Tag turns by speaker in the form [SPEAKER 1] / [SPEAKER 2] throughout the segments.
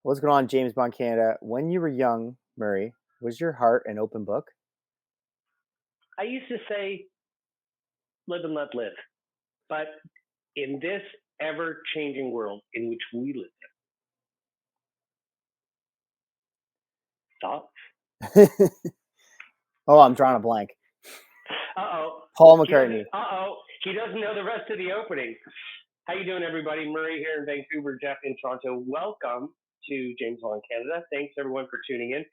[SPEAKER 1] What's going on, James Bond Canada? When you were young, Murray, was your heart an open book?
[SPEAKER 2] I used to say live and let live. But in this ever changing world in which we live, thoughts?
[SPEAKER 1] Oh, I'm drawing a blank.
[SPEAKER 2] Uh-oh.
[SPEAKER 1] Paul
[SPEAKER 2] He doesn't
[SPEAKER 1] McCartney.
[SPEAKER 2] he doesn't know the rest of the opening. How you doing, everybody? Murray here in Vancouver, Jeff in Toronto. Welcome to James Bond Canada. Thanks everyone for tuning in.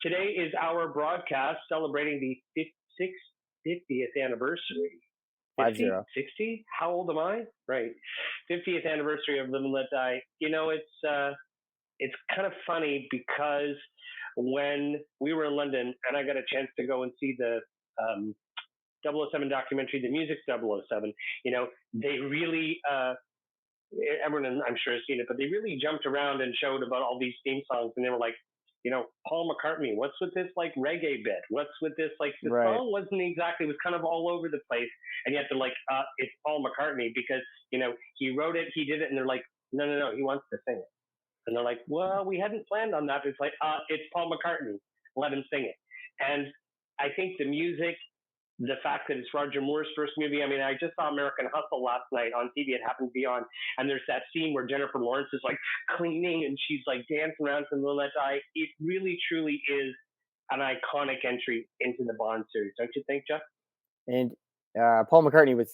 [SPEAKER 2] Today is our broadcast celebrating the 50th anniversary. 50?
[SPEAKER 1] 5-0.
[SPEAKER 2] 60? How old am I? Right. 50th anniversary of Live and Let Die. It's kind of funny because when we were in London and I got a chance to go and see the um, 007 documentary, the music 007, they really, everyone I'm sure has seen it, but they really jumped around and showed about all these theme songs. And they were like, Paul McCartney, what's with this like reggae bit? What's with this? Like the
[SPEAKER 1] Right.
[SPEAKER 2] song wasn't exactly, it was kind of all over the place. And yet they're like, it's Paul McCartney because, he wrote it, he did it. And they're like, no, he wants to sing it. And they're like, well, we hadn't planned on that. It's like, it's Paul McCartney. Let him sing it. And I think the music, the fact that it's Roger Moore's first movie. I mean, I just saw American Hustle last night on TV. It happened to be on. And there's that scene where Jennifer Lawrence is like cleaning and she's like dancing around to Let Die. It really, truly is an iconic entry into the Bond series. Don't you think, Jeff?
[SPEAKER 1] And Paul McCartney was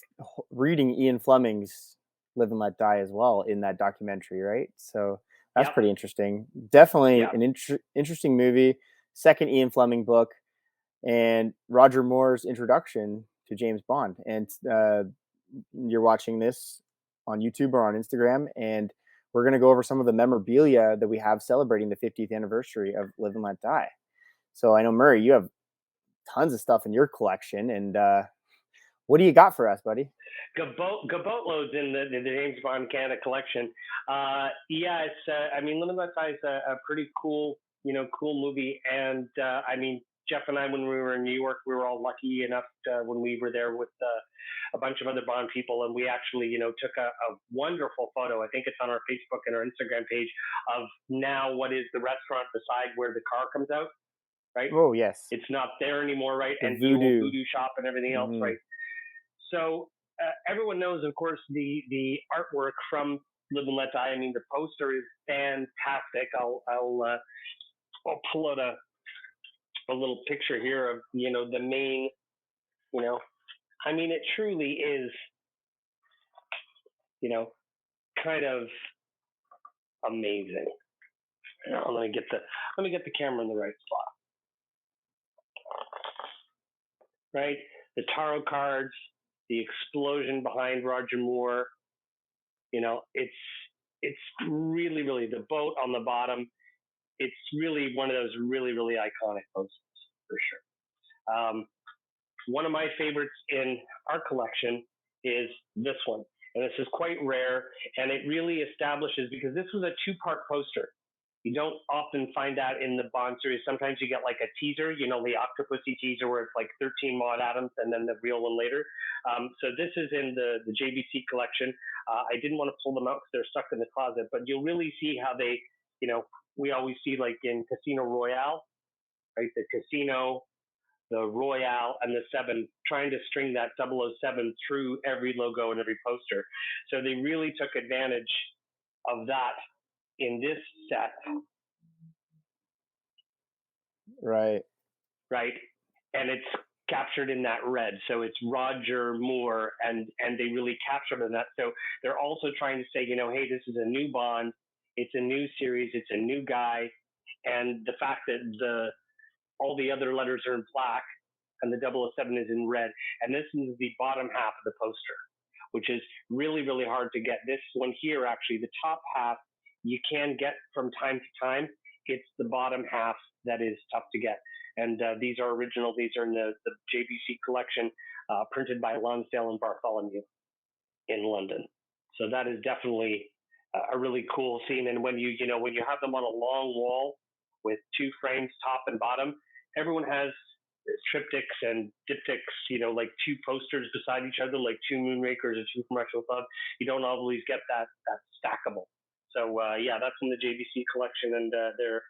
[SPEAKER 1] reading Ian Fleming's Live and Let Die as well in that documentary, right? So that's
[SPEAKER 2] Yep.
[SPEAKER 1] pretty interesting. Definitely
[SPEAKER 2] Yep.
[SPEAKER 1] an interesting movie. Second Ian Fleming book and Roger Moore's introduction to James Bond. And you're watching this on YouTube or on Instagram, and we're going to go over some of the memorabilia that we have celebrating the 50th anniversary of Live and Let Die. So I know, Murray, you have tons of stuff in your collection, and what do you got for us, buddy?
[SPEAKER 2] Boatloads in the James Bond Canada collection. Yeah, it's. I mean, Live and Let Die is a pretty cool, cool movie. And I mean, Jeff and I, when we were in New York, we were all lucky enough when we were there with a bunch of other Bond people, and we actually, took a wonderful photo. I think it's on our Facebook and our Instagram page of now what is the restaurant beside where the car comes out, right?
[SPEAKER 1] Oh, yes.
[SPEAKER 2] It's not there anymore, right?
[SPEAKER 1] The
[SPEAKER 2] And the old
[SPEAKER 1] voodoo.
[SPEAKER 2] voodoo shop and everything else,
[SPEAKER 1] Mm-hmm.
[SPEAKER 2] right? So everyone knows, of course, the artwork from Live and Let Die. I mean, the poster is fantastic. I'll pull out a little picture here of the main. You know, I mean, it truly is. Kind of amazing. Let me get the camera in the right spot. Right, the tarot cards, the explosion behind Roger Moore. It's really, really the boat on the bottom. It's really one of those really, really iconic posters for sure. One of my favorites in our collection is this one, and this is quite rare, and it really establishes because this was a two-part poster. You don't often find that in the Bond series. Sometimes you get like a teaser, the Octopussy teaser where it's like 13 Maud Adams and then the real one later. So this is in the JBC collection. I didn't want to pull them out because they're stuck in the closet, but you'll really see how they, we always see like in Casino Royale, right? The casino, the Royale, and the 7 trying to string that 007 through every logo and every poster. So they really took advantage of that in this set.
[SPEAKER 1] Right.
[SPEAKER 2] Right. And it's captured in that red. So it's Roger Moore, and they really captured in that. So they're also trying to say, hey, this is a new Bond. It's a new series. It's a new guy. And the fact that all the other letters are in black and the 007 is in red. And this is the bottom half of the poster, which is really, really hard to get. This one here, actually, the top half, you can get from time to time. It's the bottom half that is tough to get. And these are original. These are in the JBC collection, printed by Lonsdale and Bartholomew in London. So that is definitely a really cool scene. And when you have them on a long wall with two frames, top and bottom, everyone has triptychs and diptychs, like two posters beside each other, like two Moonrakers or two Commercial Club. You don't always get that stackable. So yeah, that's in the JBC collection, and they're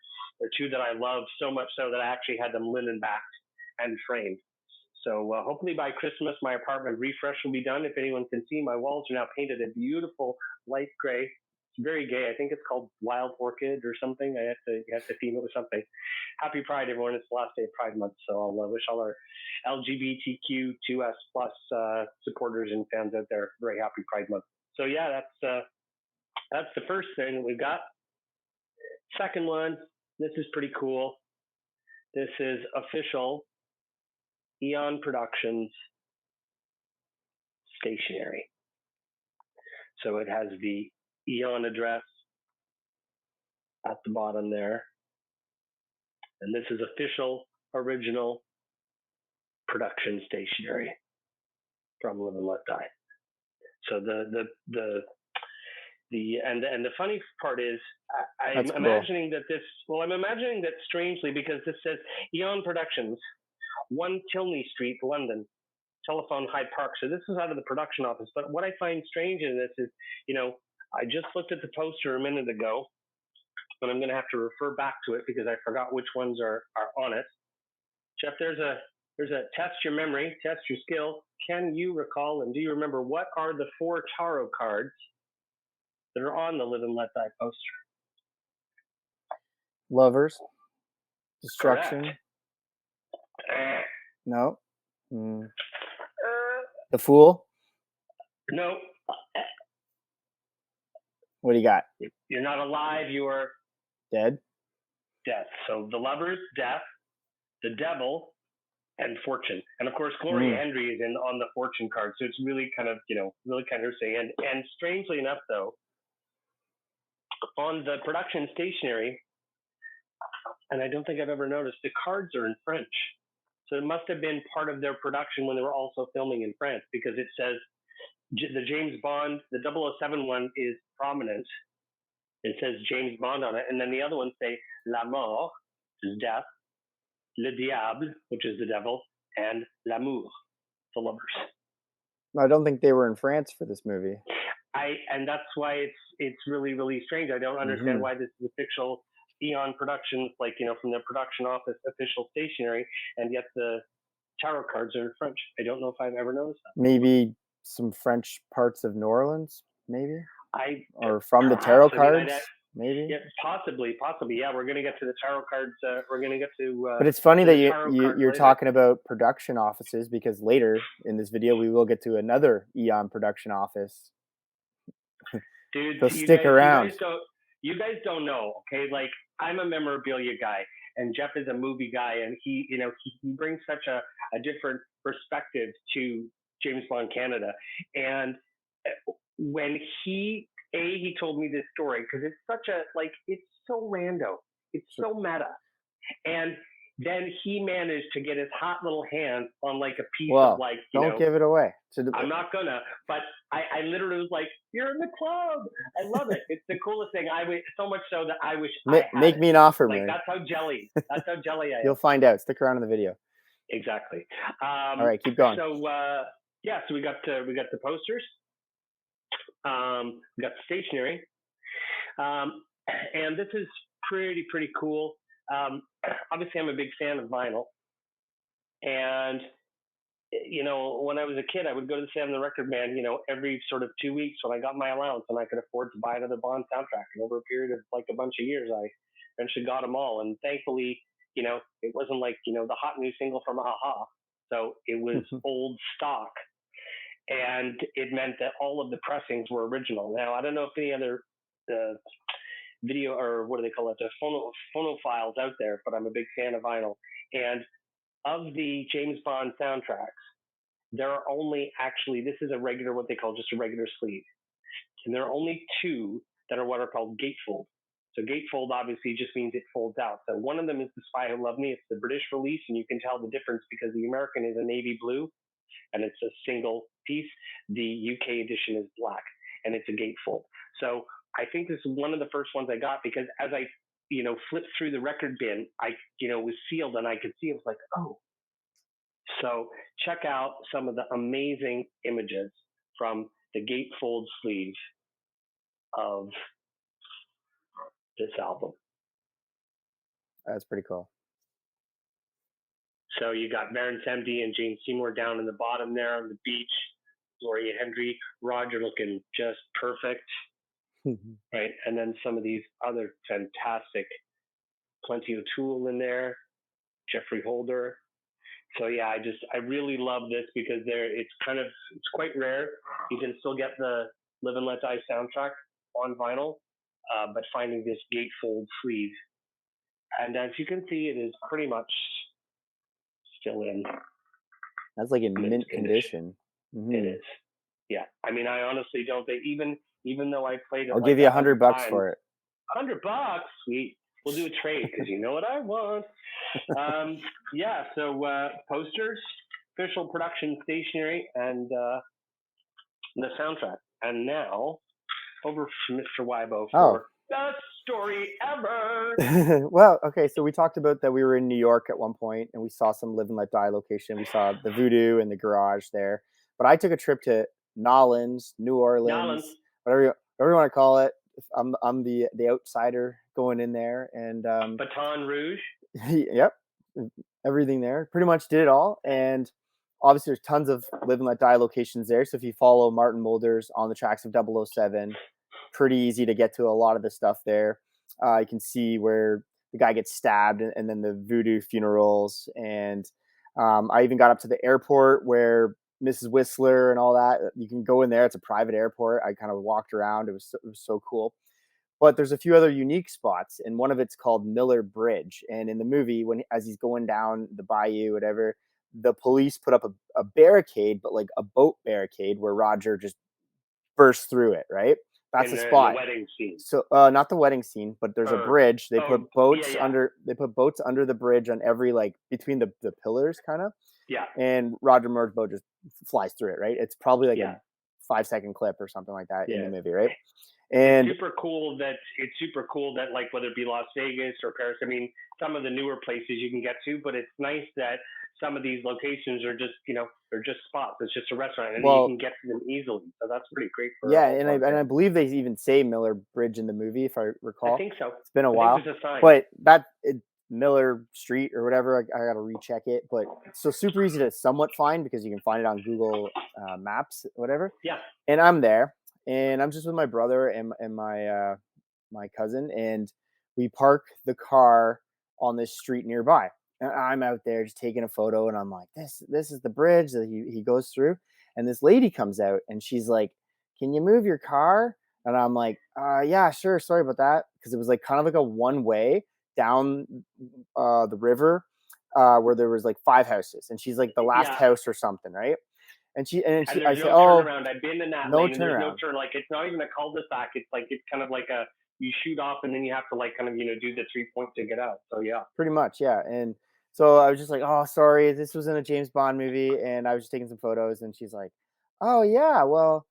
[SPEAKER 2] two that I love so much so that I actually had them linen backed and framed. So hopefully by Christmas, my apartment refresh will be done. If anyone can see, my walls are now painted a beautiful light gray. It's very gay. I think it's called Wild Orchid or something. You have to theme it with something. Happy Pride, everyone! It's the last day of Pride Month, so I'll wish all our LGBTQ2S plus supporters and fans out there very happy Pride Month. So yeah, that's the first thing we've got. Second one, this is pretty cool. This is official Eon Productions stationery. So it has the Eon address at the bottom there. And this is official, original production stationery from Live and Let Die. So the funny part is I'm imagining that I'm imagining that strangely, because this says Eon Productions, 1 Tilney Street, London, telephone Hyde Park. So this is out of the production office. But what I find strange in this is, I just looked at the poster a minute ago, and I'm going to have to refer back to it because I forgot which ones are on it. Jeff, there's a test your memory, test your skill. Can you recall and do you remember what are the 4 tarot cards that are on the Live and Let Die poster?
[SPEAKER 1] Lovers, destruction.
[SPEAKER 2] Correct.
[SPEAKER 1] No. The Fool.
[SPEAKER 2] No.
[SPEAKER 1] What do you got?
[SPEAKER 2] You're not alive. You are
[SPEAKER 1] dead.
[SPEAKER 2] Death. So the Lovers, death. The Devil, and Fortune. And of course, Gloria Hendry is on the Fortune card. So it's really kind of, really kind of saying. And strangely enough, though, on the production stationery, and I don't think I've ever noticed, the cards are in French. So it must have been part of their production when they were also filming in France, because it says the James Bond, the 007 one is prominent. It says James Bond on it. And then the other ones say La Mort, which is death, Le Diable, which is the devil, and L'amour, the lovers.
[SPEAKER 1] I don't think they were in France for this movie.
[SPEAKER 2] And that's why it's really, really strange. I don't understand why this is official Eon Productions, from the production office official stationery, and yet the tarot cards are in French. I don't know if I've ever noticed that.
[SPEAKER 1] Maybe some French parts of New Orleans, maybe? Or from the
[SPEAKER 2] perhaps,
[SPEAKER 1] tarot cards, maybe?
[SPEAKER 2] Yeah, possibly. Yeah, we're going to get to the tarot cards. We're going to get to...
[SPEAKER 1] but it's funny that you're talking about production offices, because later in this video, we will get to another Eon production office.
[SPEAKER 2] Dude,
[SPEAKER 1] so stick around.
[SPEAKER 2] You guys don't know, okay? I'm a memorabilia guy, and Jeff is a movie guy, and he brings such a different perspective to James Bond Canada. And when he told me this story, because it's such a, it's so rando, it's so meta. And then he managed to get his hot little hands on a piece of
[SPEAKER 1] don't give it away.
[SPEAKER 2] I'm not gonna, but I literally was like, "You're in the club." I love it. It's the coolest thing. So much so that I wish
[SPEAKER 1] make me an offer, man.
[SPEAKER 2] That's how jelly I am.
[SPEAKER 1] You'll find out. Stick around in the video.
[SPEAKER 2] Exactly.
[SPEAKER 1] All right, keep going.
[SPEAKER 2] So so we got the posters. We got the stationery, and this is pretty cool. Obviously, I'm a big fan of vinyl, and when I was a kid, I would go to the Sam the Record Man, every sort of 2 weeks when I got my allowance and I could afford to buy another Bond soundtrack. And over a period of a bunch of years, I eventually got them all. And thankfully, it wasn't the hot new single from A-ha. So it was old stock, and it meant that all of the pressings were original. Now, I don't know if any other video, or what do they call it, the phonophiles out there, but I'm a big fan of vinyl. And of the James Bond soundtracks, there are only this is what they call just a regular sleeve. And there are only 2 that are what are called gatefold. So gatefold obviously just means it folds out. So one of them is The Spy Who Loved Me. It's the British release, and you can tell the difference because the American is a navy blue, and it's a single piece. The UK edition is black, and it's a gatefold. So I think this is one of the first ones I got, because as I flipped through the record bin, it was sealed, and I could see it was like, oh. So check out some of the amazing images from the gatefold sleeve of this album.
[SPEAKER 1] That's pretty cool.
[SPEAKER 2] So you got Baron Samedi and Jane Seymour down in the bottom there on the beach. Gloria Hendry, Roger looking just perfect, right? And then some of these other fantastic, Plenty O'Toole in there, Jeffrey Holder. So yeah, I really love this because it's quite rare. You can still get the Live and Let Die soundtrack on vinyl, but finding this gatefold sleeve, and as you can see, it is pretty much still in.
[SPEAKER 1] That's like in mint condition.
[SPEAKER 2] Mm-hmm. It is. Yeah, I mean, I honestly don't think even though I played it.
[SPEAKER 1] I'll give you $100 for it.
[SPEAKER 2] $100, sweet. We'll do a trade because you know what I want. Yeah, so posters, official production stationery, and the soundtrack. And now, over to Mr. Wybo for best story ever.
[SPEAKER 1] Well, okay, so we talked about that we were in New York at one point, and we saw some Live and Let Die location. We saw the Voodoo and the garage there. But I took a trip to Nolens, New Orleans, whatever you want to call it. I'm the outsider going in there, and
[SPEAKER 2] Baton Rouge.
[SPEAKER 1] Yep, everything there. Pretty much did it all, and obviously there's tons of Live and Let Die locations there. So if you follow Martin Mulders on the tracks of 007, pretty easy to get to a lot of the stuff there. You can see where the guy gets stabbed, and then the Voodoo funerals, and I even got up to the airport where Mrs. Whistler and all that. You can go in there. It's a private airport. I kind of walked around. It was so cool. But there's a few other unique spots, and one of it's called Miller Bridge. And in the movie, as he's going down the bayou, whatever, the police put up a barricade, but like a boat barricade where Roger just burst through it, right? That's the spot.
[SPEAKER 2] The wedding scene.
[SPEAKER 1] So not the wedding scene, but there's a bridge. They put boats under. They put boats under the bridge on every between the pillars, kind of.
[SPEAKER 2] Yeah.
[SPEAKER 1] And Roger Moore's boat just flies through it, right? It's probably like a 5-second clip or something like that in the movie, right? And
[SPEAKER 2] it's super cool that like whether it be Las Vegas or Paris, I mean, some of the newer places you can get to, but it's nice that some of these locations are just, they're just spots. It's just a restaurant, and you can get to them easily. So that's pretty great.
[SPEAKER 1] And I believe they even say Miller Bridge in the movie, if I recall.
[SPEAKER 2] I think so.
[SPEAKER 1] It's been a while, but Miller Street or whatever, I got to recheck it. But it's so super easy to somewhat find because you can find it on Google Maps, whatever.
[SPEAKER 2] Yeah.
[SPEAKER 1] And I'm there, and I'm just with my brother and my my cousin, and we park the car on this street nearby. And I'm out there just taking a photo, and I'm like, this is the bridge that he goes through. And this lady comes out, and she's like, "Can you move your car?" And I'm like, "Yeah, sure. Sorry about that," because it was like kind of like a one way down the river where there was like 5 houses, and she's like the last house or something, right? And I said,
[SPEAKER 2] turnaround. I've been in that
[SPEAKER 1] no
[SPEAKER 2] lane.
[SPEAKER 1] turnaround.
[SPEAKER 2] There's no turn. Like it's not even a cul-de-sac. It's kind of like you shoot off and then you have to do the 3-point to get out. So yeah,
[SPEAKER 1] pretty much, yeah. And so I was just like, "Oh, sorry, this was in a James Bond movie," and I was just taking some photos, and she's like, "Oh yeah, well."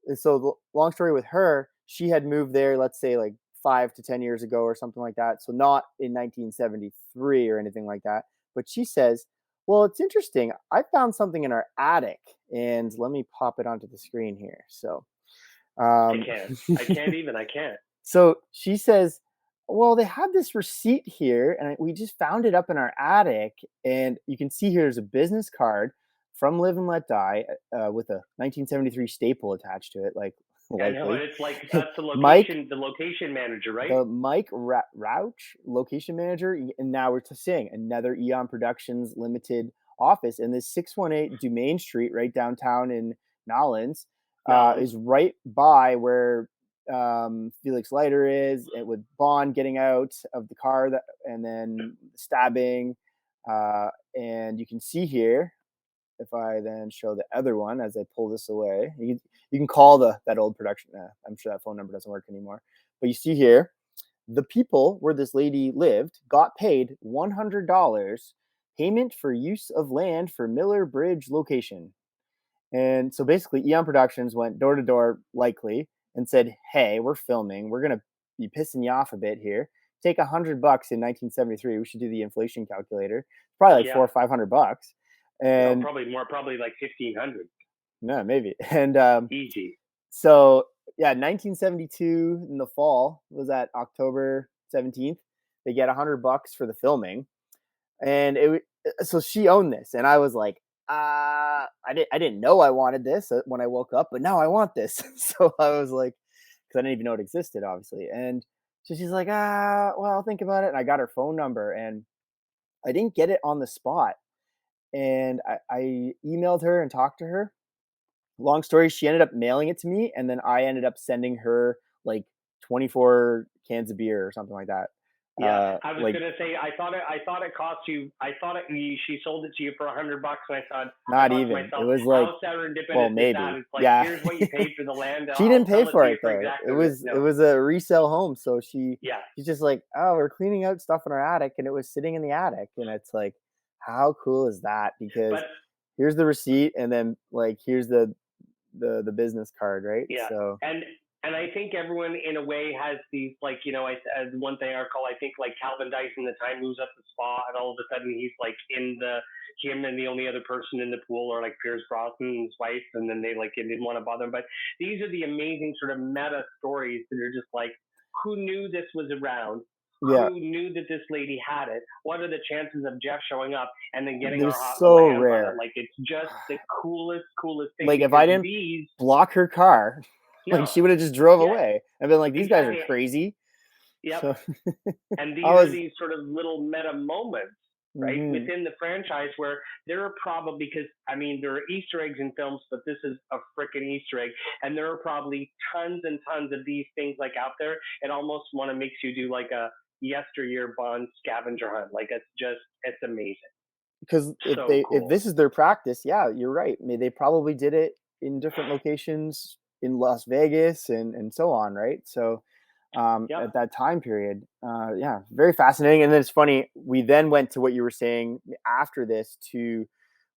[SPEAKER 1] And so the long story with her, she had moved there, let's say like 5 to 10 years ago or something like that. So not in 1973 or anything like that. But she says, "Well, it's interesting. I found something in our attic," and let me pop it onto the screen here. So
[SPEAKER 2] I can't.
[SPEAKER 1] So she says, "Well, they had this receipt here, and we just found it up in our attic. And you can see here's a business card from Live and Let Die with a 1973 staple attached to it. Like,
[SPEAKER 2] I know, and it's like that's the location, the location manager, right?
[SPEAKER 1] The Mike Rauch, location manager. And now we're saying another Eon Productions Limited office, and this 618 Dumaine Street, right downtown in Nolens, is right by where Felix Leiter is, and with Bond getting out of the car and then stabbing, and you can see here, if I then show the other one as I pull this away, you can call that old production. I'm sure that phone number doesn't work anymore, but you see here, the people where this lady lived got paid $100 payment for use of land for Miller Bridge location. And so basically Eon Productions went door to door, likely, and said, "Hey, we're filming. We're going to be pissing you off a bit here. Take $100 in 1973. We should do the inflation calculator. Probably like $400 or $500. And
[SPEAKER 2] probably more, probably like 1,500.
[SPEAKER 1] No, maybe. And
[SPEAKER 2] easy.
[SPEAKER 1] So yeah, 1972 in the fall was that October 17th. They get $100 for the filming, and so she owned this, and I was like, I didn't know I wanted this when I woke up, but now I want this. So I was like, because I didn't even know it existed, obviously, and so she's like, well, I'll think about it, and I got her phone number, and I didn't get it on the spot, and I emailed her and talked to her. Long story, she ended up mailing it to me, and then I ended up sending her like 24 cans of beer or something like that.
[SPEAKER 2] Yeah, I was
[SPEAKER 1] Like
[SPEAKER 2] gonna say I thought it cost you. I thought she sold it to you for $100, and I
[SPEAKER 1] not
[SPEAKER 2] thought to
[SPEAKER 1] even. It
[SPEAKER 2] myself,
[SPEAKER 1] was like,
[SPEAKER 2] how
[SPEAKER 1] well,
[SPEAKER 2] serendipitous is that?
[SPEAKER 1] maybe.
[SPEAKER 2] It's like,
[SPEAKER 1] Yeah.
[SPEAKER 2] here's what you paid for the land.
[SPEAKER 1] She didn't
[SPEAKER 2] I'll
[SPEAKER 1] pay
[SPEAKER 2] sell it
[SPEAKER 1] for
[SPEAKER 2] to
[SPEAKER 1] it
[SPEAKER 2] you for
[SPEAKER 1] though. It
[SPEAKER 2] exactly this.
[SPEAKER 1] was it
[SPEAKER 2] No,
[SPEAKER 1] was a resale home, so
[SPEAKER 2] yeah,
[SPEAKER 1] she's just like, "Oh, we're cleaning out stuff in our attic," and it was sitting in the attic, and it's like, how cool is that? Because
[SPEAKER 2] but
[SPEAKER 1] here's the receipt, and then like here's the business card, right?
[SPEAKER 2] yeah,
[SPEAKER 1] So
[SPEAKER 2] and I think everyone in a way has these, like, one thing I recall, I think like Calvin Dyson, the time moves up the spa, and all of a sudden he's like in the him and the only other person in the pool are like Pierce Brosnan and his wife, and then they like didn't want to bother him. But these are the amazing sort of meta stories that are just like, who knew this was around?
[SPEAKER 1] yeah,
[SPEAKER 2] Who knew that this lady had it? What are the chances of Jeff showing up and then getting
[SPEAKER 1] they're
[SPEAKER 2] our
[SPEAKER 1] so
[SPEAKER 2] hands on it?
[SPEAKER 1] rare.
[SPEAKER 2] Like, it's just the coolest thing,
[SPEAKER 1] Like if I
[SPEAKER 2] because
[SPEAKER 1] didn't
[SPEAKER 2] these,
[SPEAKER 1] block her car, like
[SPEAKER 2] no,
[SPEAKER 1] she would have just drove
[SPEAKER 2] yeah,
[SPEAKER 1] away. I've been like, these guys are
[SPEAKER 2] exactly.
[SPEAKER 1] crazy.
[SPEAKER 2] Yep.
[SPEAKER 1] So
[SPEAKER 2] And
[SPEAKER 1] I
[SPEAKER 2] these are
[SPEAKER 1] was,
[SPEAKER 2] these sort of little meta moments, right,
[SPEAKER 1] hmm
[SPEAKER 2] within the franchise, where there are probably, because I mean, there are Easter eggs in films, but this is a freaking Easter egg, and there are probably tons and tons of these things like out there. It almost want to makes you do like a yesteryear Bond scavenger hunt. Like, it's amazing,
[SPEAKER 1] because
[SPEAKER 2] so
[SPEAKER 1] if
[SPEAKER 2] cool.
[SPEAKER 1] this is their practice, yeah, you're right. I mean, they probably did it in different locations in Las Vegas and so on, right? So
[SPEAKER 2] Yep.
[SPEAKER 1] at that time period, yeah, very fascinating. And then it's funny. We then went to what you were saying after this to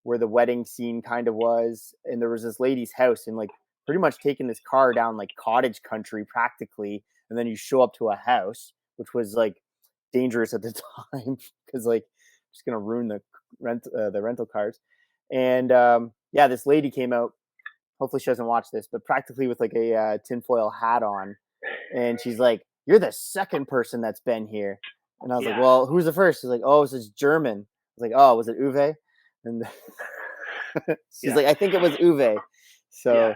[SPEAKER 1] where the wedding scene kind of was, and there was this lady's house, and like pretty much taking this car down like cottage country practically, and then you show up to a house, which was like dangerous at the time because like just gonna ruin the rental cars. And yeah, this lady came out. Hopefully, she doesn't watch this, but practically with like a tinfoil hat on, and she's like, "You're the second person that's been here." And I was like,
[SPEAKER 2] Yeah.
[SPEAKER 1] "Well, who's the first?" She's like, "Oh, this is German." I was like, "Oh, was it Uwe?" And she's
[SPEAKER 2] Yeah.
[SPEAKER 1] like, "I think it was Uwe."
[SPEAKER 2] Yeah.
[SPEAKER 1] So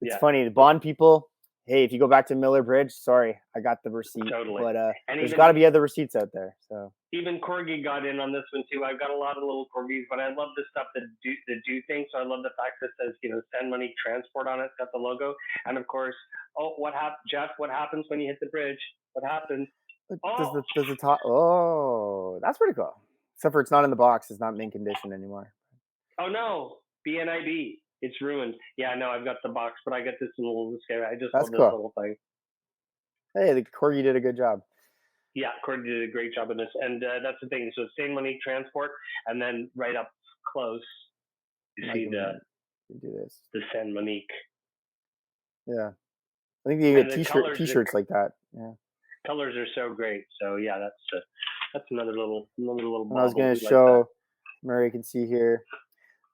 [SPEAKER 1] it's
[SPEAKER 2] Yeah.
[SPEAKER 1] funny. The Bond people, hey, if you go back to Miller Bridge, sorry, I got the receipt,
[SPEAKER 2] Totally.
[SPEAKER 1] but
[SPEAKER 2] And
[SPEAKER 1] there's got to be other receipts out there. So
[SPEAKER 2] even Corgi got in on this one too. I've got a lot of little Corgis, but I love the stuff that do things. So I love the fact that it says, send money transport on it. It's got the logo, and of course, oh, what happened, Jeff? What happens when you hit the bridge? What happens?
[SPEAKER 1] but
[SPEAKER 2] Oh,
[SPEAKER 1] does the top? Oh, that's pretty cool. Except for it's not in the box. It's not mint condition anymore.
[SPEAKER 2] oh no, BNIB. It's ruined. Yeah, no, I've got the box, but I got this in a little scary. I just
[SPEAKER 1] That's
[SPEAKER 2] love this
[SPEAKER 1] cool.
[SPEAKER 2] little thing.
[SPEAKER 1] Hey, the corgi did a good job.
[SPEAKER 2] Yeah, Corgi did a great job in this, and that's the thing. So send money transport, and then right up close, you
[SPEAKER 1] I
[SPEAKER 2] see the
[SPEAKER 1] can do this.
[SPEAKER 2] the San Monique.
[SPEAKER 1] Yeah, I think you
[SPEAKER 2] And
[SPEAKER 1] get
[SPEAKER 2] the
[SPEAKER 1] t-shirts like that. Yeah.
[SPEAKER 2] colors are so great. So yeah, that's another little
[SPEAKER 1] And I was
[SPEAKER 2] bauble.
[SPEAKER 1] gonna
[SPEAKER 2] We like that.
[SPEAKER 1] show Murray can see here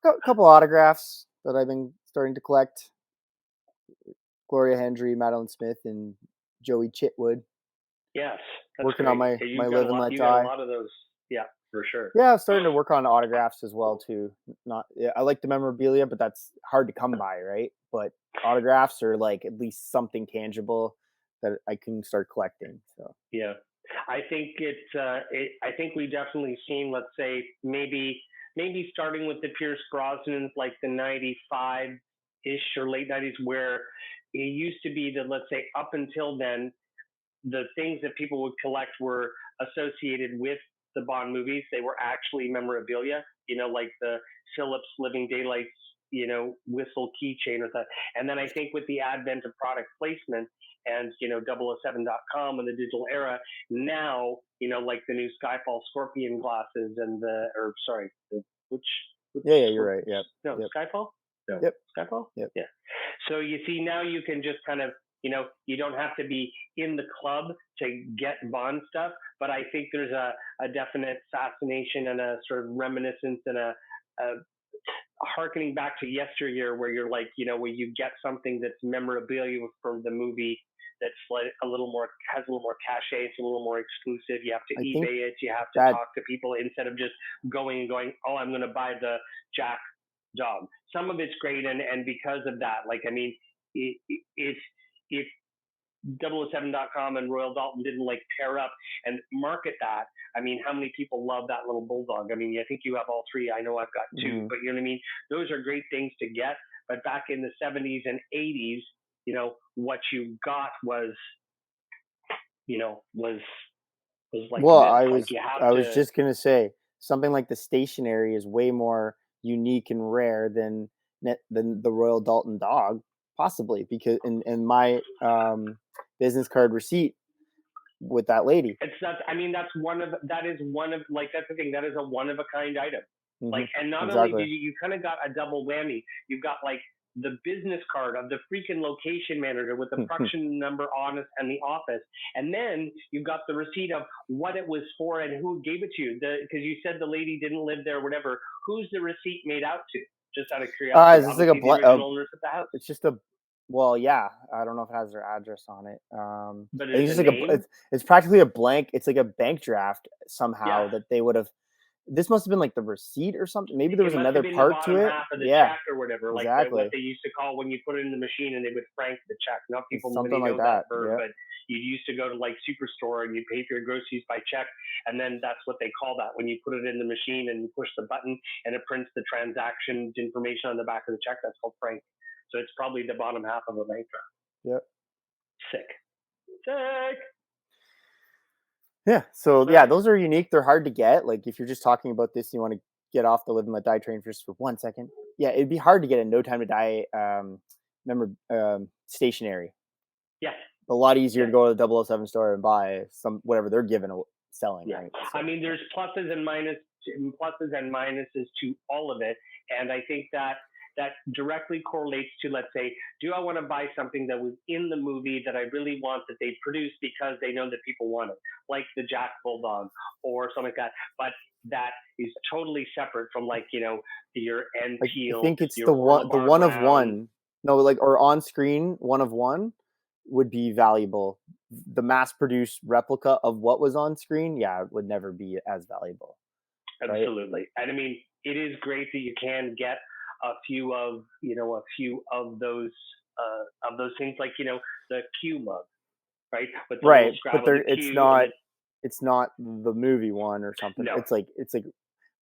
[SPEAKER 1] a couple autographs that I've been starting to collect. Gloria Hendry, Madeline Smith, and Joey Chitwood.
[SPEAKER 2] Yes, that's
[SPEAKER 1] Working on
[SPEAKER 2] great.
[SPEAKER 1] my
[SPEAKER 2] So
[SPEAKER 1] my
[SPEAKER 2] you've got a
[SPEAKER 1] live and
[SPEAKER 2] lot.
[SPEAKER 1] let
[SPEAKER 2] You got a
[SPEAKER 1] die.
[SPEAKER 2] lot of those. Yeah, for sure.
[SPEAKER 1] Yeah, I'm starting to work on autographs as well too. Not yeah, I like the memorabilia, but that's hard to come by, right? But autographs are like at least something tangible that I can start collecting. So
[SPEAKER 2] Yeah, I think I think we definitely seen. Let's say maybe starting with the Pierce Brosnans, like the '95 ish or late '90s, where it used to be that, let's say, up until then, the things that people would collect were associated with the Bond movies. They were actually memorabilia, like the Phillips Living Daylights, whistle keychain or that. And then I think with the advent of product placement and, 007.com and the digital era, now, like the new Skyfall Scorpion glasses and or sorry, which, which,
[SPEAKER 1] yeah, you're right. Yep,
[SPEAKER 2] no,
[SPEAKER 1] yep,
[SPEAKER 2] Skyfall? No,
[SPEAKER 1] yep,
[SPEAKER 2] Skyfall?
[SPEAKER 1] yep.
[SPEAKER 2] Yeah. So you see, now you can just kind of, you don't have to be in the club to get Bond stuff, but I think there's a definite fascination and a sort of reminiscence and a harkening back to yesteryear, where you're like, where you get something that's memorabilia from the movie that's like a little more, has a little more cachet, it's a little more exclusive. You have to
[SPEAKER 1] I think
[SPEAKER 2] eBay it, you have to
[SPEAKER 1] that
[SPEAKER 2] talk to people instead of just going, oh, I'm going to buy the Jack dog. Some of it's great, and because of that, like, I mean, if 007.com and Royal Dalton didn't like pair up and market that, I mean, how many people love that little bulldog? I mean, I think you have all three. I know I've got two,
[SPEAKER 1] mm,
[SPEAKER 2] but you know what I mean? Those are great things to get. But back in the 70s and 80s, what you got was, you know, was was like
[SPEAKER 1] well,
[SPEAKER 2] this. Like you have
[SPEAKER 1] I was
[SPEAKER 2] to.
[SPEAKER 1] just gonna say something like the stationery is way more unique and rare than than the Royal Dalton dog, possibly because in my business card receipt with that lady.
[SPEAKER 2] It's not. I mean, that is one of, like, that's the thing. That is a one of a kind item.
[SPEAKER 1] Hmm.
[SPEAKER 2] Like, and not only
[SPEAKER 1] Exactly.
[SPEAKER 2] did you kind of got a double whammy. You've got like the business card of the freaking location manager with the production number on it and the office, and then you've got the receipt of what it was for and who gave it to you. Because you said the lady didn't live there, or whatever. Who's the receipt made out to? Just out of curiosity.
[SPEAKER 1] Is this like
[SPEAKER 2] Obviously, the original owners of the house,
[SPEAKER 1] it's just a well, yeah. I don't know if it has their address on it.
[SPEAKER 2] but
[SPEAKER 1] I think
[SPEAKER 2] it's
[SPEAKER 1] it's
[SPEAKER 2] a
[SPEAKER 1] just like
[SPEAKER 2] name.
[SPEAKER 1] it's practically a blank. It's like a bank draft
[SPEAKER 2] Yeah,
[SPEAKER 1] somehow that they would have. This must have been like the receipt or something. Maybe there
[SPEAKER 2] it
[SPEAKER 1] was
[SPEAKER 2] must have
[SPEAKER 1] another
[SPEAKER 2] been the
[SPEAKER 1] part to
[SPEAKER 2] bottom
[SPEAKER 1] it.
[SPEAKER 2] half of the
[SPEAKER 1] Yeah,
[SPEAKER 2] check or whatever, like what
[SPEAKER 1] exactly.
[SPEAKER 2] they used to call when you put it in the machine and they would frank the check. Not
[SPEAKER 1] It's
[SPEAKER 2] people
[SPEAKER 1] something
[SPEAKER 2] many
[SPEAKER 1] like
[SPEAKER 2] know that
[SPEAKER 1] that.
[SPEAKER 2] verb,
[SPEAKER 1] Yeah.
[SPEAKER 2] but you used to go to like Superstore and you pay for your groceries by check, and then that's what they call that when you put it in the machine and you push the button and it prints the transaction information on the back of the check. That's called frank. So it's probably the bottom half of a bank draft.
[SPEAKER 1] Yep.
[SPEAKER 2] Sick, sick.
[SPEAKER 1] Yeah. So
[SPEAKER 2] All
[SPEAKER 1] yeah,
[SPEAKER 2] right.
[SPEAKER 1] those are unique. They're hard to get. Like if you're just talking about this, and you want to get off the live and let die train just for 1 second. Yeah, it'd be hard to get a No Time to Die stationary.
[SPEAKER 2] Yeah,
[SPEAKER 1] A lot easier
[SPEAKER 2] yeah.
[SPEAKER 1] to go to the 007 store and buy some whatever they're giving selling,
[SPEAKER 2] Yeah,
[SPEAKER 1] right?
[SPEAKER 2] I
[SPEAKER 1] So
[SPEAKER 2] mean, there's pluses and minuses to all of it, and I think that directly correlates to, let's say, do I want to buy something that was in the movie that I really want that they produced because they know that people want it, like the Jack Bulldog or something like that. But that is totally separate from, like, your N
[SPEAKER 1] like I
[SPEAKER 2] Peel,
[SPEAKER 1] think it's
[SPEAKER 2] your Orla
[SPEAKER 1] the
[SPEAKER 2] Bar
[SPEAKER 1] one of
[SPEAKER 2] Brown.
[SPEAKER 1] one. No, like or on screen one of one would be valuable. The mass produced replica of what was on screen, yeah, it would never be as valuable, right?
[SPEAKER 2] Absolutely. And I mean, it is great that you can get a few of those things, like, the Q mug, right? With the little
[SPEAKER 1] Right,
[SPEAKER 2] scrab
[SPEAKER 1] but
[SPEAKER 2] of the
[SPEAKER 1] there
[SPEAKER 2] Q and the
[SPEAKER 1] it's not the movie one or something.
[SPEAKER 2] no.
[SPEAKER 1] It's like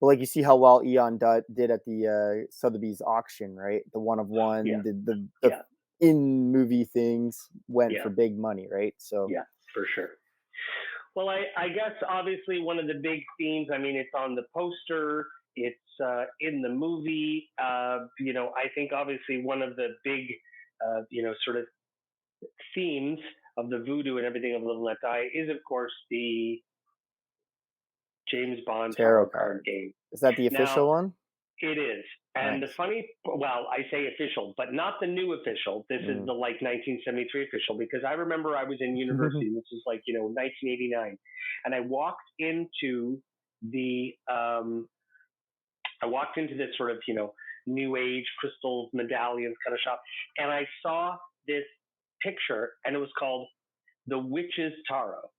[SPEAKER 1] well, like you see how well Eon did at the Sotheby's auction, right? The one of
[SPEAKER 2] Yeah.
[SPEAKER 1] one, the
[SPEAKER 2] Yeah.
[SPEAKER 1] in movie things went
[SPEAKER 2] Yeah.
[SPEAKER 1] for big money, right? So
[SPEAKER 2] Yeah, for sure. Well, I guess obviously one of the big themes, I mean, it's on the poster, it's in the movie. I think obviously one of the big, sort of themes of the voodoo and everything of Live and Let Die is, of course, the James Bond
[SPEAKER 1] tarot
[SPEAKER 2] tarot card
[SPEAKER 1] cards.
[SPEAKER 2] game.
[SPEAKER 1] Is that the
[SPEAKER 2] Now,
[SPEAKER 1] official one?
[SPEAKER 2] it is. And the
[SPEAKER 1] Nice.
[SPEAKER 2] well, I say official, but not the new official. This is
[SPEAKER 1] Mm.
[SPEAKER 2] the, like, 1973 official, because I remember I was in university. This was like, 1989. And the, I walked into this sort of, new age crystals, medallions kind of shop. And I saw this picture, and it was called The Witch's Tarot.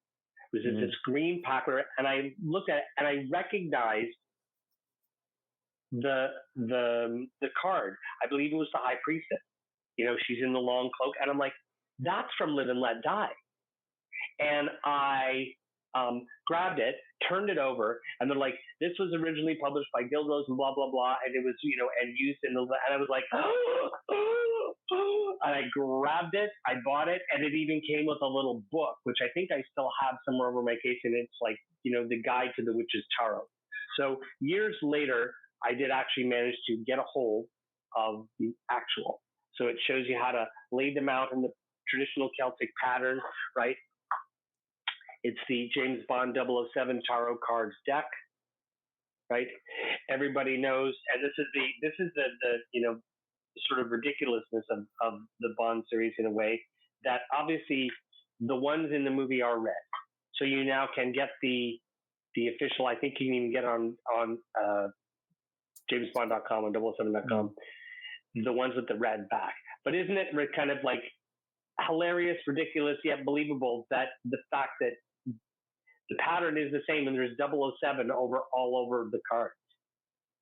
[SPEAKER 2] It was
[SPEAKER 1] Mm.
[SPEAKER 2] this green packer, and I looked at it and I recognized the card. I believe it was the High Priestess. She's in the long cloak, and I'm like, that's from Live and Let Die. And I grabbed it, turned it over, and they're like, this was originally published by Gildos and blah blah blah, and it was, and used in the, and I was like, and I grabbed it, I bought it, and it even came with a little book, which I think I still have somewhere over my case, and it's like, the guide to the witch's tarot. So years later, I did actually manage to get a hold of the actual. So it shows you how to lay them out in the traditional Celtic pattern, right? It's the James Bond 007 tarot cards deck, right? Everybody knows, and this is the sort of ridiculousness of the Bond series, in a way that obviously the ones in the movie are red, so you now can get the official. I think you can even get on JamesBond.com and 007.com, the ones with the red back. But isn't it kind of like hilarious, ridiculous, yet believable that the fact that the pattern is the same and there's 007 all over the cards?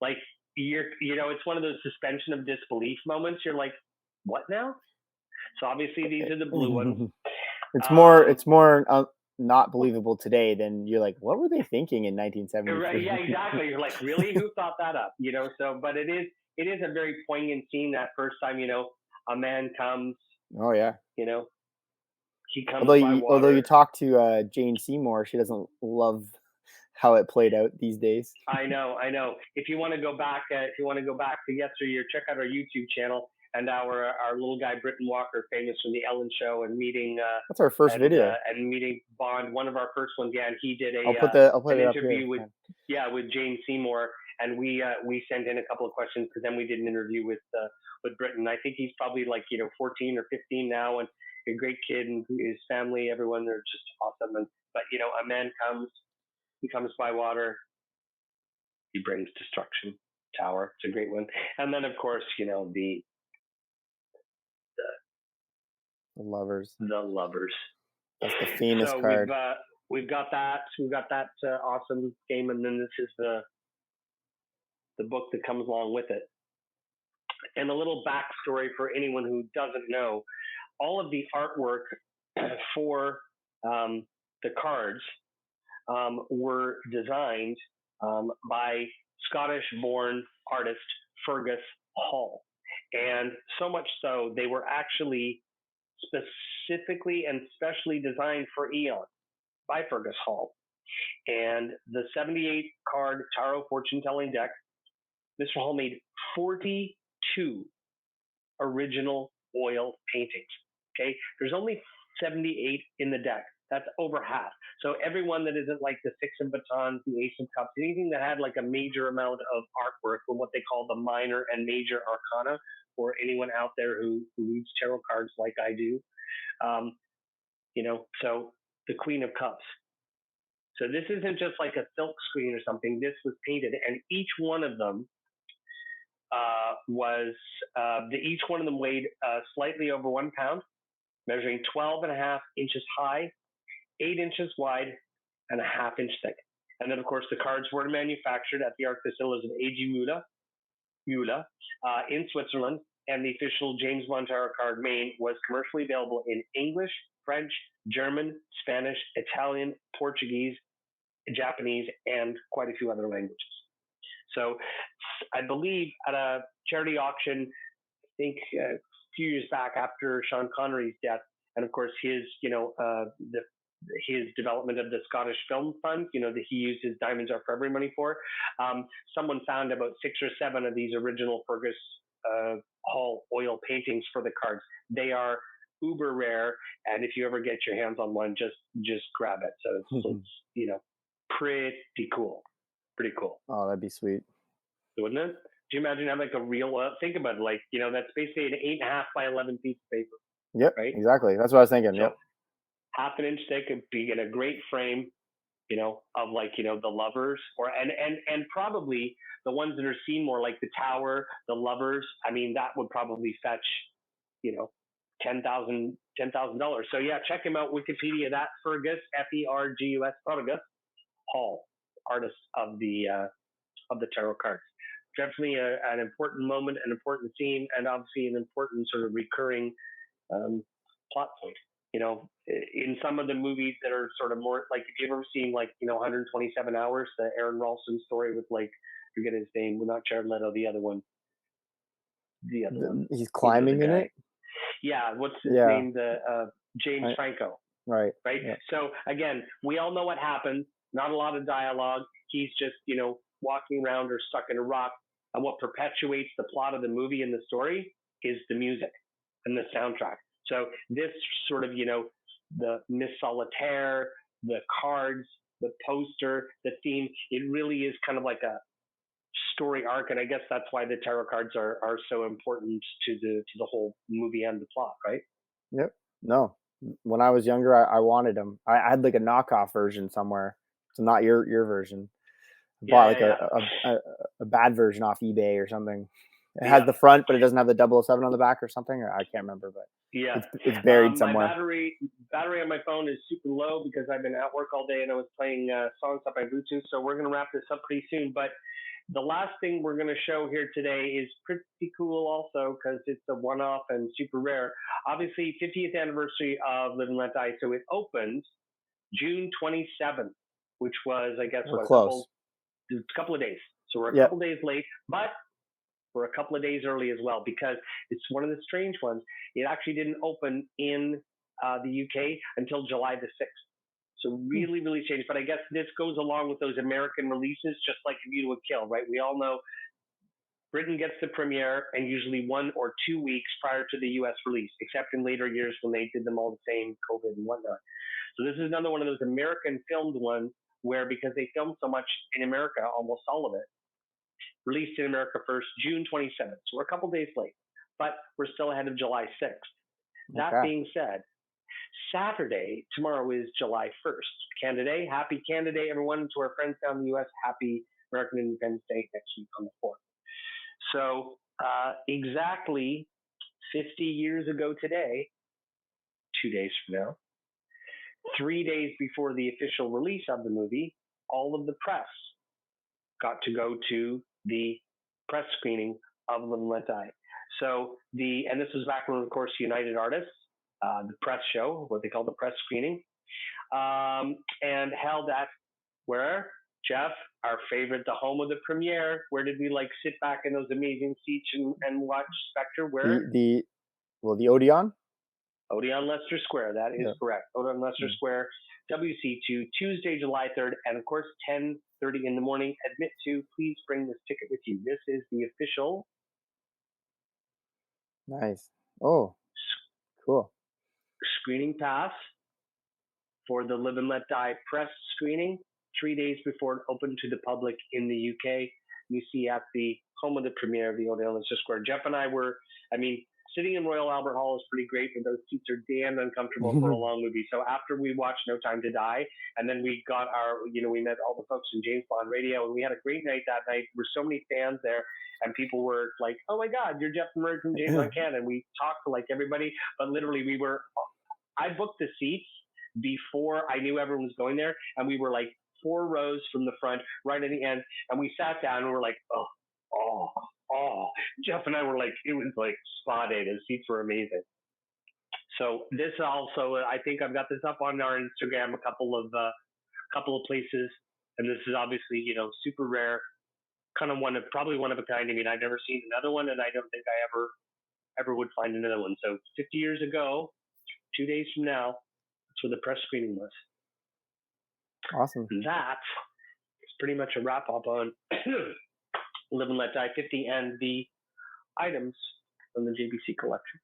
[SPEAKER 2] Like it's one of those suspension of disbelief moments. You're like, what now? So obviously these are the blue ones.
[SPEAKER 1] It's more not believable today than you're like, what were they thinking in 1973?
[SPEAKER 2] Right, yeah, exactly. You're like, really? Who thought that up? So, but it is a very poignant scene that first time, a man comes.
[SPEAKER 1] Oh yeah.
[SPEAKER 2] He comes by water.
[SPEAKER 1] Although you talk to Jane Seymour, she doesn't love how it played out these days.
[SPEAKER 2] I know. If you want to go back to yesteryear, check out our YouTube channel and our little guy Britton Walker, famous from the Ellen Show, and meeting.
[SPEAKER 1] That's our first video.
[SPEAKER 2] And meeting Bond, one of our first ones. Yeah, and he did
[SPEAKER 1] I'll put an
[SPEAKER 2] interview with Jane Seymour, and we sent in a couple of questions because then we did an interview with Britton. I think he's probably like 14 or 15 now, and a great kid, and his family, everyone, they're just awesome. But a man comes. He comes by water. He brings destruction. Tower. It's a great one. And then, of course, the
[SPEAKER 1] lovers.
[SPEAKER 2] The lovers.
[SPEAKER 1] That's the famous card.
[SPEAKER 2] We've got that. We've got that awesome game, and then this is the book that comes along with it. And a little backstory for anyone who doesn't know: all of the artwork for the cards were designed by Scottish-born artist Fergus Hall. And so much so, they were actually specifically and specially designed for Eon by Fergus Hall. And the 78 card tarot fortune telling deck, Mr. Hall made 42 original oil paintings. Okay, there's only 78 in the deck. That's over half. So everyone that isn't like the Six of Batons, the Ace of Cups, anything that had like a major amount of artwork, or what they call the minor and major arcana, or anyone out there who reads tarot cards like I do, so the Queen of Cups. So this isn't just like a silk screen or something. This was painted, and each one of them each one of them weighed slightly over 1 pound, measuring 12.5 inches high, 8 inches wide, and a half-inch thick. And then, of course, the cards were manufactured at the art facilities of A.G. Müller in Switzerland, and the official James Bond tarot card main was commercially available in English, French, German, Spanish, Italian, Portuguese, Japanese, and quite a few other languages. So I believe at a charity auction, I think a few years back after Sean Connery's death, and of course his development of the Scottish Film Fund, that he used his Diamonds Are Forever money for, someone found about 6 or 7 of these original Fergus Hall oil paintings for the cards. They are uber rare, and if you ever get your hands on one, just grab it. So it's pretty cool. Pretty cool.
[SPEAKER 1] Oh, that'd be sweet.
[SPEAKER 2] Wouldn't it? Do you imagine having like a real, think about it, like, that's basically an 8.5 by 11 piece of paper.
[SPEAKER 1] Yep,
[SPEAKER 2] right?
[SPEAKER 1] Exactly. That's what I was thinking.
[SPEAKER 2] So,
[SPEAKER 1] yep.
[SPEAKER 2] Half an inch thick would be in a great frame, of like, the lovers, and probably the ones that are seen more like the tower, the lovers. I mean, that would probably fetch, $10,000. So yeah, check him out. Wikipedia, that Fergus, Fergus, Fergus Hall, artist of the tarot cards. Definitely an important moment, an important theme, and obviously an important sort of recurring plot point. In some of the movies that are sort of more like, if you've ever seen like 127 Hours, the Aaron Ralston story with like, forget his name, well, not Jared Leto, the other one.
[SPEAKER 1] He's climbing in it.
[SPEAKER 2] Yeah, what's his name? The James Franco.
[SPEAKER 1] Right.
[SPEAKER 2] Yeah. So again, we all know what happens. Not a lot of dialogue. He's just walking around or stuck in a rock. And what perpetuates the plot of the movie and the story is the music and the soundtrack. So this sort of, the Miss Solitaire, the cards, the poster, the theme, it really is kind of like a story arc. And I guess that's why the tarot cards are so important to the whole movie and the plot, right?
[SPEAKER 1] Yep. No. When I was younger, I wanted them. I had like a knockoff version somewhere. So not your version. I
[SPEAKER 2] Yeah,
[SPEAKER 1] bought
[SPEAKER 2] yeah,
[SPEAKER 1] like
[SPEAKER 2] yeah.
[SPEAKER 1] a bad version off eBay or something. It has
[SPEAKER 2] Yeah.
[SPEAKER 1] the front, but it doesn't have the 007 on the back or something. Or I can't remember, but
[SPEAKER 2] Yeah.
[SPEAKER 1] it's buried
[SPEAKER 2] My
[SPEAKER 1] somewhere.
[SPEAKER 2] battery on my phone is super low because I've been at work all day and I was playing songs up by Bluetooth. So we're gonna wrap this up pretty soon. But the last thing we're gonna show here today is pretty cool also because it's a one-off and super rare. Obviously, 50th anniversary of Live and Let Die. So it opened June 27th, which was I guess
[SPEAKER 1] We're
[SPEAKER 2] what
[SPEAKER 1] close.
[SPEAKER 2] a couple of days. So we're a
[SPEAKER 1] Yep.
[SPEAKER 2] couple days late, but we're a couple of days early as well because it's one of the strange ones. It actually didn't open in the UK until July the 6th. So really, really strange. But I guess this goes along with those American releases, just like A View to a Kill, right? We all know Britain gets the premiere and usually 1 or 2 weeks prior to the US release, except in later years when they did them all the same, COVID and whatnot. So this is another one of those American filmed ones where because they filmed so much in America, almost all of it, released in America first, June 27th. So we're a couple days late, but we're still ahead of July 6th. That
[SPEAKER 1] Okay.
[SPEAKER 2] being said, Saturday, tomorrow is July 1st. Canada Day. Happy Canada Day, everyone. To our friends down in the US, happy American Independence Day next week on the 4th. So exactly 50 years ago today, 2 days from now, 3 days before the official release of the movie, all of the press got to go to the press screening of Live and Let Die. So and this was back when, of course, United Artists, the press show, what they call the press screening, and held at where, Jeff, our favorite, the home of the premiere. Where did we sit back in those amazing seats and watch Spectre? Where?
[SPEAKER 1] The Odeon.
[SPEAKER 2] Odeon Leicester Square. That is
[SPEAKER 1] Yeah.
[SPEAKER 2] correct. Odeon Leicester Square, WC2, Tuesday, July 3rd, and of course, 10:30 in the morning. Admit to, please bring this ticket with you. This is the official
[SPEAKER 1] Nice. Oh, cool.
[SPEAKER 2] screening pass for the Live and Let Die press screening 3 days before it opened to the public in the UK. You see at the home of the premiere of the Odeon Leicester Square. Jeff and I were, sitting in Royal Albert Hall is pretty great, but those seats are damn uncomfortable for a long movie. So after we watched No Time to Die, and then we got we met all the folks in James Bond Radio, and we had a great night that night. There were so many fans there, and people were like, "Oh my God, you're Jeff Murray from James Bond Canada." And we talked to everybody, but literally I booked the seats before I knew everyone was going there, and we were 4 rows from the front, right at the end, and we sat down and we're like, oh. Jeff and I were it was spa day. The seats were amazing. So this also, I think I've got this up on our Instagram, a couple of places, and this is obviously super rare, kind of probably one of a kind. I mean, I've never seen another one, and I don't think I ever would find another one. So 50 years ago, 2 days from now, that's where the press screening was.
[SPEAKER 1] Awesome.
[SPEAKER 2] And that is pretty much a wrap up on Live and Let Die 50 and the items from the JBC collection.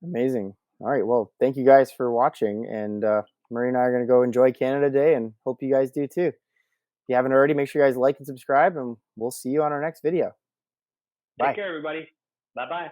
[SPEAKER 1] Amazing. All right. Well, thank you guys for watching. And Murray and I are going to go enjoy Canada Day and hope you guys do too. If you haven't already, make sure you guys like and subscribe, and we'll see you on our next video. Bye.
[SPEAKER 2] Take care, everybody. Bye-bye.